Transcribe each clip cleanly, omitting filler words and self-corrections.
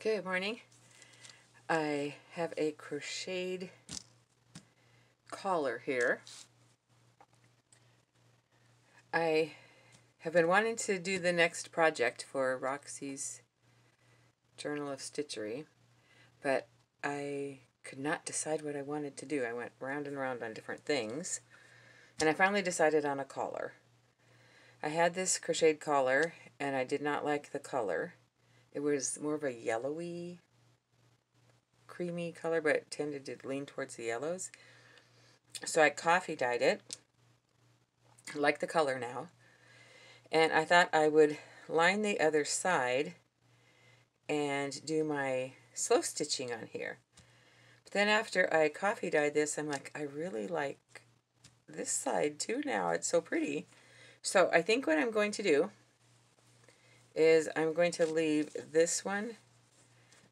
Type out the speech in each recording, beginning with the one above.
Good morning. I have a crocheted collar here. I have been wanting to do the next project for Roxy's Journal of Stitchery, but I could not decide what I wanted to do. I went round and round on different things, and I finally decided on a collar. I had this crocheted collar, and I did not like the color. It was more of a yellowy, creamy color, but it tended to lean towards the yellows. So I coffee dyed it. I like the color now. And I thought I would line the other side and do my slow stitching on here. But then after I coffee dyed this, I'm like, I really like this side too now. It's so pretty. So I think what I'm going to do is I'm going to leave this one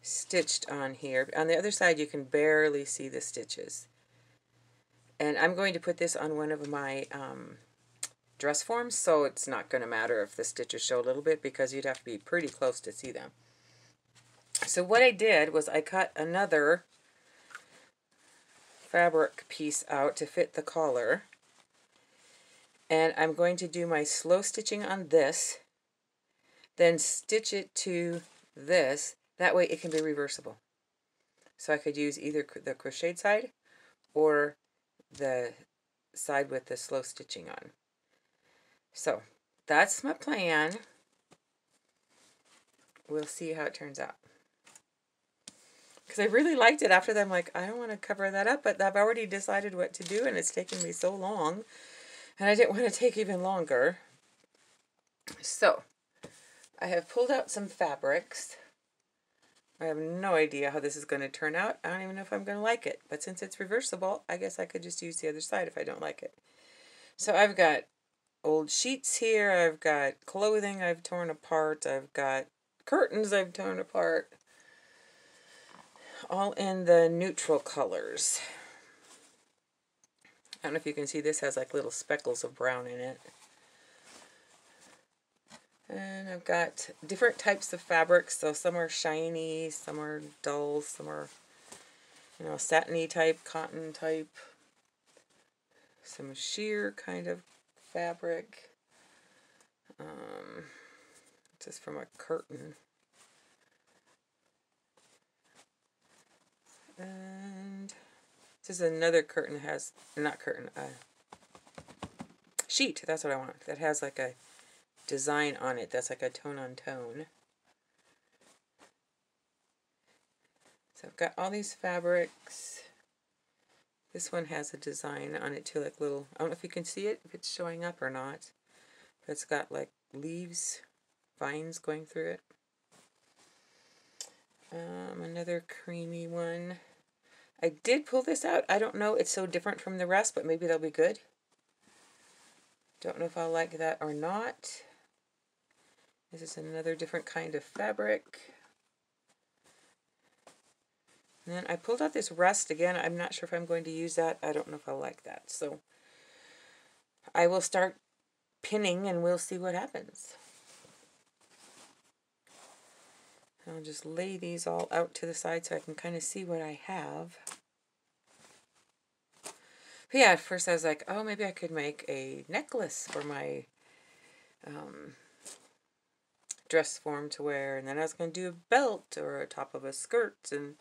stitched on here. On the other side, you can barely see the stitches. And I'm going to put this on one of my dress forms, so it's not going to matter if the stitches show a little bit because you'd have to be pretty close to see them. So what I did was I cut another fabric piece out to fit the collar, and I'm going to do my slow stitching on this, then stitch it to this. That way it can be reversible. So I could use either the crocheted side or the side with the slow stitching on. So that's my plan. We'll see how it turns out. Because I really liked it. After that, I'm like, I don't want to cover that up, but I've already decided what to do, and it's taken me so long, and I didn't want to take even longer. So I have pulled out some fabrics. I have no idea how this is going to turn out. I don't even know if I'm going to like it, but since it's reversible, I guess I could just use the other side if I don't like it. So I've got old sheets here. I've got clothing I've torn apart. I've got curtains I've torn apart. All in the neutral colors. I don't know if you can see, this has like little speckles of brown in it. And I've got different types of fabrics, so some are shiny, some are dull, some are, satiny type, cotton type, some sheer kind of fabric. This is from a curtain. And this is another curtain that has, not curtain, sheet, that's what I want, that has like a design on it that's like a tone on tone. So I've got all these fabrics. This one has a design on it too, like little, I don't know if you can see it, if it's showing up or not, but it's got like leaves, vines going through it. Another creamy one. I did pull this out. I don't know, it's so different from the rest, but maybe they'll be good. Don't know if I'll like that or not. This is another different kind of fabric. And then I pulled out this rust again. I'm not sure if I'm going to use that. I don't know if I'll like that. So I will start pinning and we'll see what happens. I'll just lay these all out to the side so I can kind of see what I have. But yeah, at first I was like, oh, maybe I could make a necklace for my dress form to wear. And then I was going to do a belt or a top of a skirt. And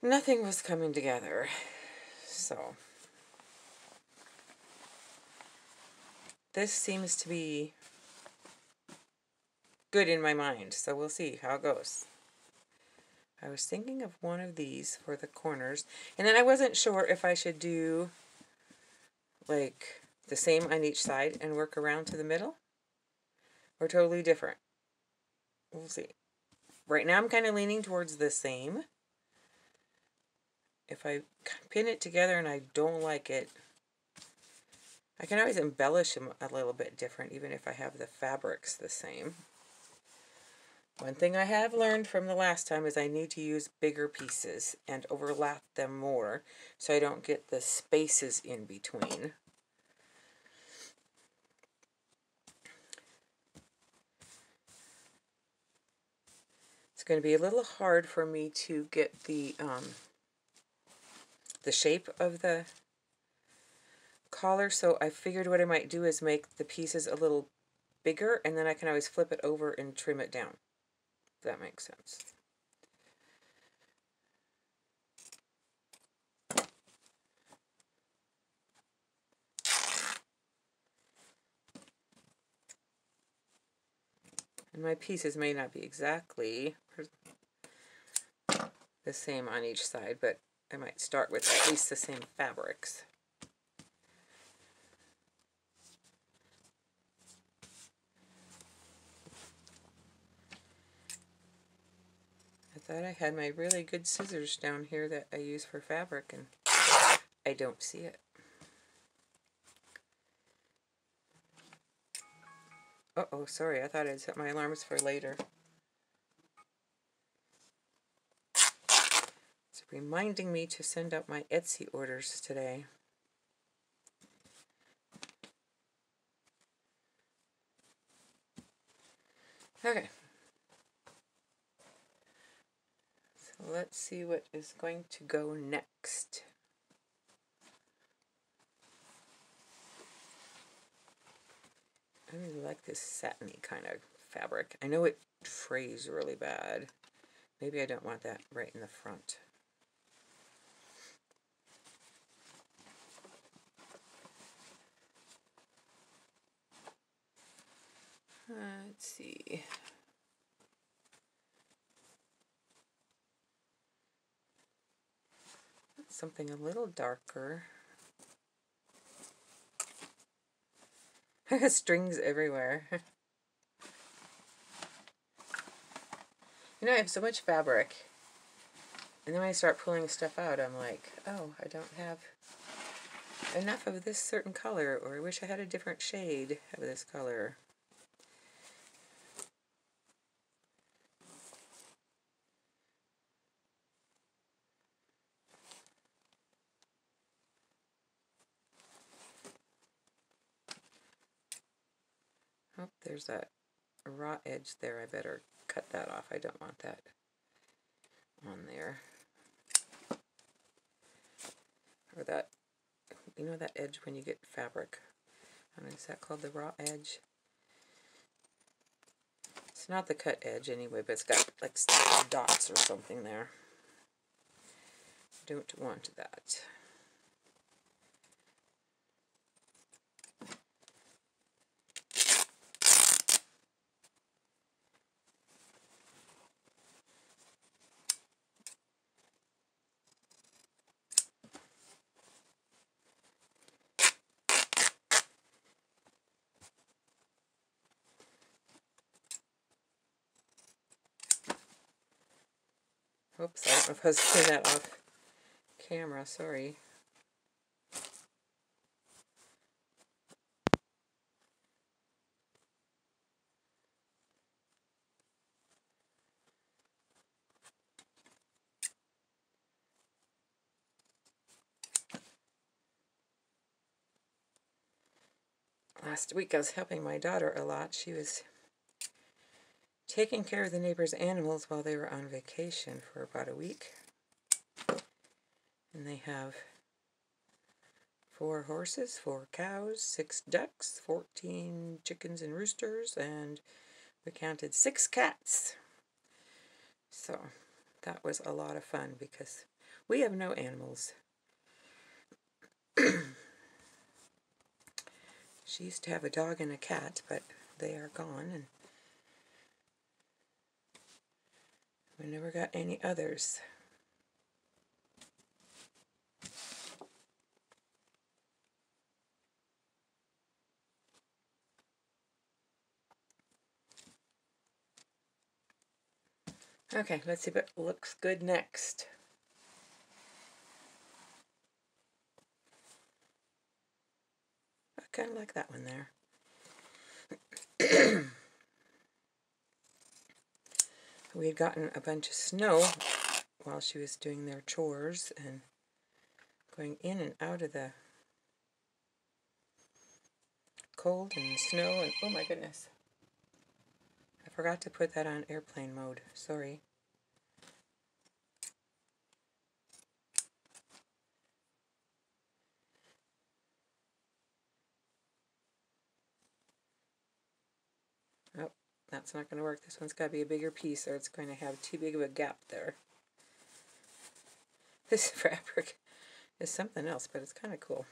nothing was coming together. So this seems to be good in my mind, so we'll see how it goes. I was thinking of one of these for the corners, and then I wasn't sure if I should do like the same on each side and work around to the middle, or totally different. We'll see. Right now I'm kind of leaning towards the same. If I pin it together and I don't like it, I can always embellish them a little bit different, even if I have the fabrics the same. One thing I have learned from the last time is I need to use bigger pieces and overlap them more so I don't get the spaces in between. It's going to be a little hard for me to get the shape of the collar, so I figured what I might do is make the pieces a little bigger, and then I can always flip it over and trim it down, if that makes sense. And my pieces may not be exactly the same on each side, but I might start with at least the same fabrics. I thought I had my really good scissors down here that I use for fabric, and I don't see it. Uh-oh, sorry, I thought I'd set my alarms for later. It's reminding me to send out my Etsy orders today. Okay. So let's see what is going to go next. I really like this satiny kind of fabric. I know it frays really bad. Maybe I don't want that right in the front. Let's see. Something a little darker. Strings everywhere. You know, I have so much fabric, and then when I start pulling stuff out, I'm like, oh, I don't have enough of this certain color, or I wish I had a different shade of this color. Oh, there's that raw edge there. I better cut that off. I don't want that on there. Or that, you know that edge when you get fabric? Is that called the raw edge? It's not the cut edge anyway, but it's got like dots or something there. Don't want that. Oops, I don't know if I was doing that off camera, sorry. Last week I was helping my daughter a lot. She was taking care of the neighbors' animals while they were on vacation for about a week. And they have 4 horses, 4 cows, 6 ducks, 14 chickens and roosters, and we counted 6 cats. So that was a lot of fun because we have no animals. She used to have a dog and a cat, but they are gone, and we never got any others. Okay, let's see what looks good next. I kind of like that one there. We had gotten a bunch of snow while she was doing their chores and going in and out of the cold and snow, and oh my goodness, I forgot to put that on airplane mode, sorry. that's not going to work. This one's got to be a bigger piece or it's going to have too big of a gap there. This fabric is something else, but it's kind of cool.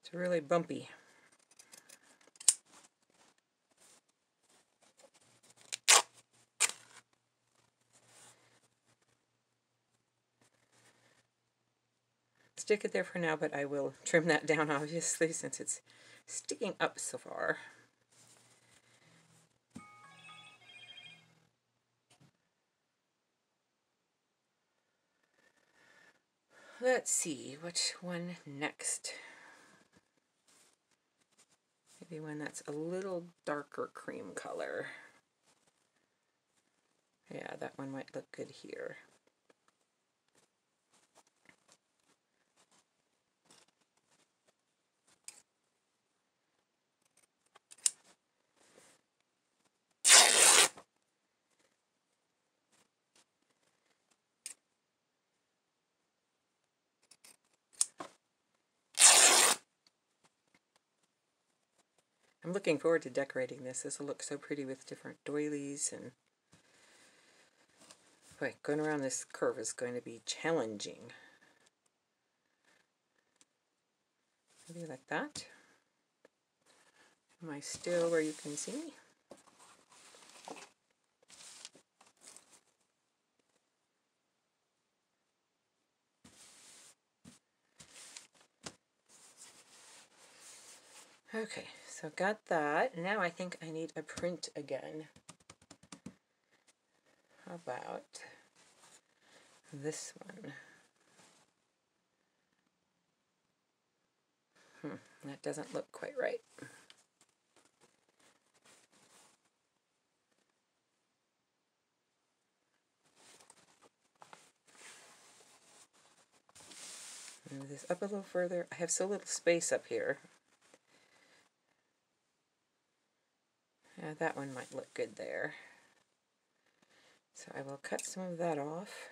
It's really bumpy. Stick it there for now, but I will trim that down obviously since it's sticking up so far. Let's see, which one next? Maybe one that's a little darker cream color. Yeah, that one might look good here. I'm looking forward to decorating this. This will look so pretty with different doilies, and boy, going around this curve is going to be challenging. Maybe like that. Am I still where you can see me? Okay, so got that. Now I think I need a print again. How about this one? That doesn't look quite right. Move this up a little further. I have so little space up here. Yeah, that one might look good there. So I will cut some of that off.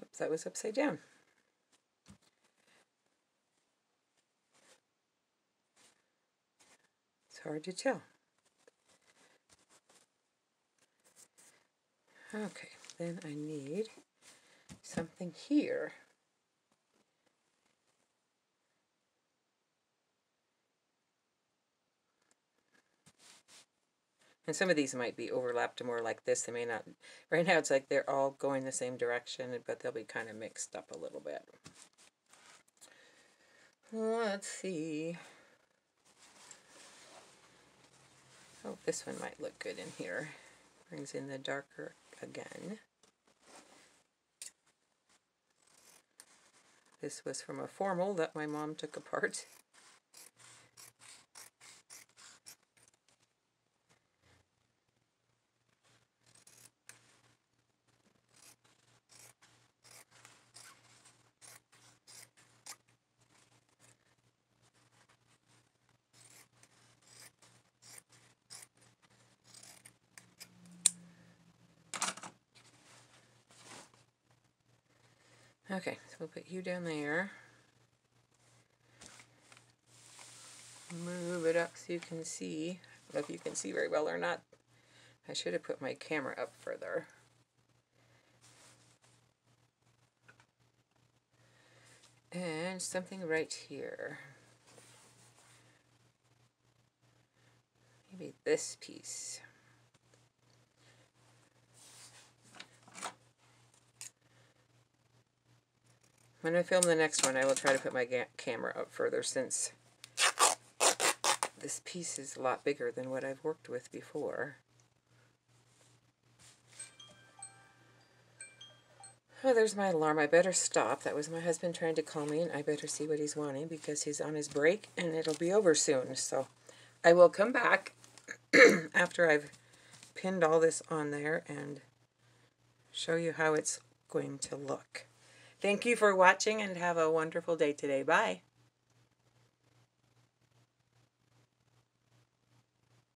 Oops, that was upside down. It's hard to tell. Okay, then I need something here. And some of these might be overlapped more like this. They may not. Right now it's like they're all going the same direction, but they'll be kind of mixed up a little bit. Let's see. Oh, this one might look good in here. Brings in the darker again. This was from a formal that my mom took apart. Okay, so we'll put you down there. Move it up so you can see. I don't know if you can see very well or not. I should have put my camera up further. And something right here. Maybe this piece. When I film the next one, I will try to put my camera up further since this piece is a lot bigger than what I've worked with before. Oh, there's my alarm. I better stop. That was my husband trying to call me, and I better see what he's wanting because he's on his break and it'll be over soon. So I will come back after I've pinned all this on there and show you how it's going to look. Thank you for watching and have a wonderful day today. Bye.